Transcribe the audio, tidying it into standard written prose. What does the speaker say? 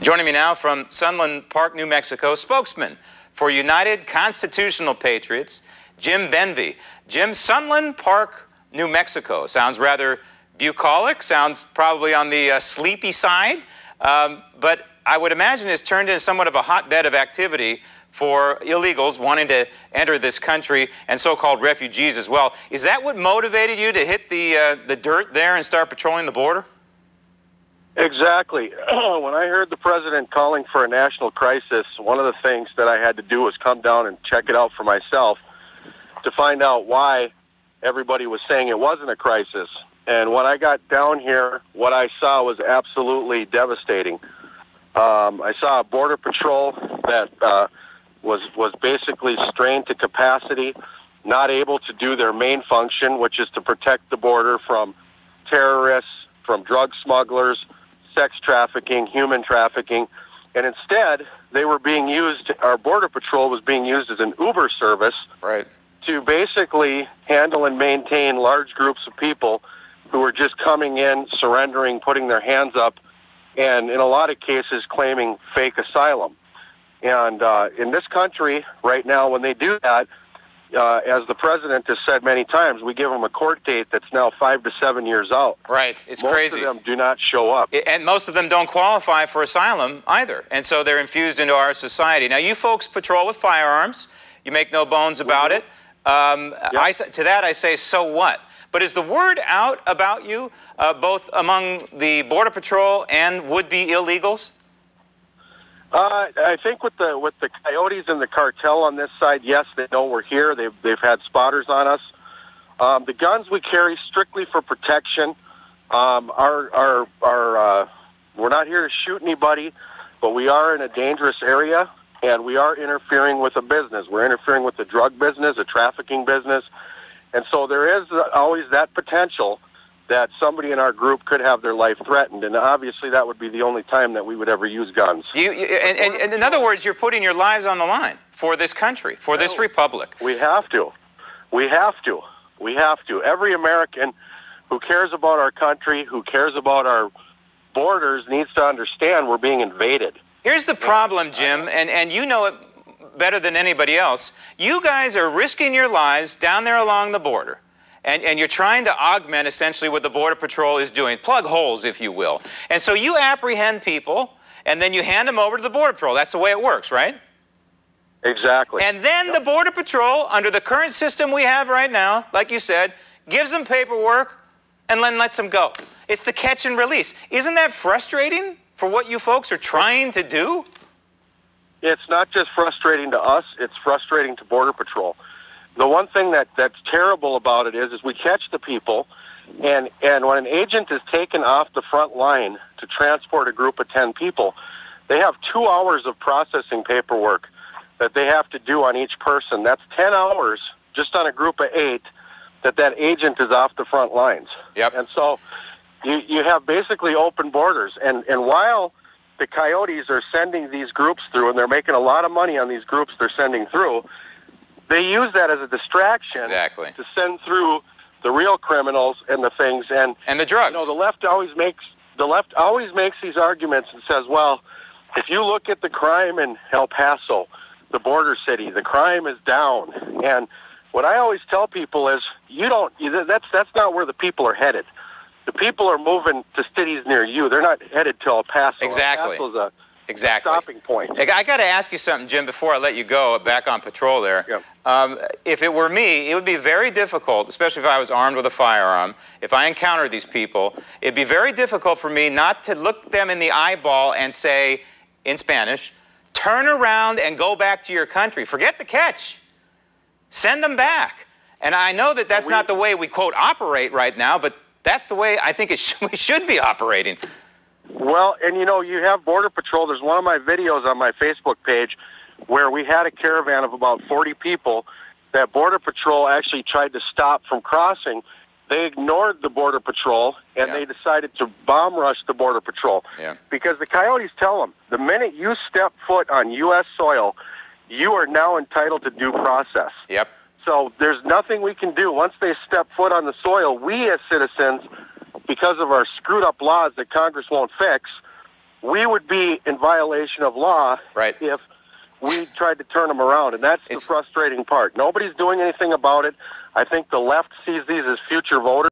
Joining me now from Sunland Park, New Mexico, spokesman for United Constitutional Patriots, Jim Benvey. Jim, Sunland Park, New Mexico. Sounds rather bucolic, sounds probably on the sleepy side, but I would imagine it's turned into somewhat of a hotbed of activity for illegals wanting to enter this country and so-called refugees as well. Is that what motivated you to hit the dirt there and start patrolling the border? Exactly. When I heard the president calling for a national crisis, one of the things that I had to do was come down and check it out for myself to find out why everybody was saying it wasn't a crisis. And when I got down here, what I saw was absolutely devastating. I saw a border patrol that was basically strained to capacity, not able to do their main function, which is to protect the border from terrorists, from drug smugglers, sex trafficking, human trafficking. And instead, they were being used, our border patrol was being used as an Uber service, right, to basically handle and maintain large groups of people who were just coming in, surrendering, putting their hands up, and in a lot of cases claiming fake asylum. And in this country right now, when they do that, as the president has said many times, we give them a court date that's now 5 to 7 years out. Right, it's most crazy. Most of them do not show up. And most of them don't qualify for asylum either, and so they're infused into our society. Now, you folks patrol with firearms. You make no bones about it. Yep. To that I say, so what? But is the word out about you, both among the Border Patrol and would-be illegals? I think with the coyotes and the cartel on this side, yes, they know we're here. They've had spotters on us. The guns we carry strictly for protection. We're not here to shoot anybody, but we are in a dangerous area, and we are interfering with a business. We're interfering with the drug business, a trafficking business. And so there is always that potential that somebody in our group could have their life threatened, and obviously that would be the only time that we would ever use guns. And in other words, you're putting your lives on the line for this country, for this republic. We have to. We have to. We have to. Every American who cares about our country, who cares about our borders, needs to understand we're being invaded. Here's the problem, Jim, and you know it better than anybody else. You guys are risking your lives down there along the border. And you're trying to augment essentially what the Border Patrol is doing, plug holes, if you will. And so you apprehend people, and then you hand them over to the Border Patrol. That's the way it works, right? Exactly. And then the Border Patrol, under the current system we have right now, like you said, gives them paperwork and then lets them go. It's the catch and release. Isn't that frustrating for what you folks are trying to do? It's not just frustrating to us, it's frustrating to Border Patrol. The one thing that's terrible about it is we catch the people, and when an agent is taken off the front line to transport a group of 10 people, they have 2 hours of processing paperwork that they have to do on each person. That's 10 hours just on a group of 8 that agent is off the front lines. Yep. And so you have basically open borders. And while the coyotes are sending these groups through, and they're making a lot of money on these groups they're sending through, they use that as a distraction to send through the real criminals and the things and the drugs. You know, the left always makes these arguments and says, well, if you look at the crime in El Paso, the border city, the crime is down. And what I always tell people is, that's not where the people are headed. The people are moving to cities near you. They're not headed to El Paso. Exactly. El Paso's a stopping point. I got to ask you something, Jim, before I let you go back on patrol there. Yep. If it were me, it would be very difficult, especially if I was armed with a firearm, if I encountered these people, it'd be very difficult for me not to look them in the eyeball and say, in Spanish, turn around and go back to your country. Forget the catch. Send them back. And I know that that's not the way we, quote, operate right now, but that's the way I think we should be operating. Well, and you know, you have Border Patrol. There's one of my videos on my Facebook page where we had a caravan of about 40 people that Border Patrol actually tried to stop from crossing. They ignored the Border Patrol, and they decided to bomb rush the Border Patrol. Because the coyotes tell them, the minute you step foot on U.S. soil, you are now entitled to due process. Yep. So there's nothing we can do. Once they step foot on the soil, we as citizens, because of our screwed up laws that Congress won't fix, we would be in violation of law Right. if we tried to turn them around, and that's the frustrating part. Nobody's doing anything about it. I think the left sees these as future voters.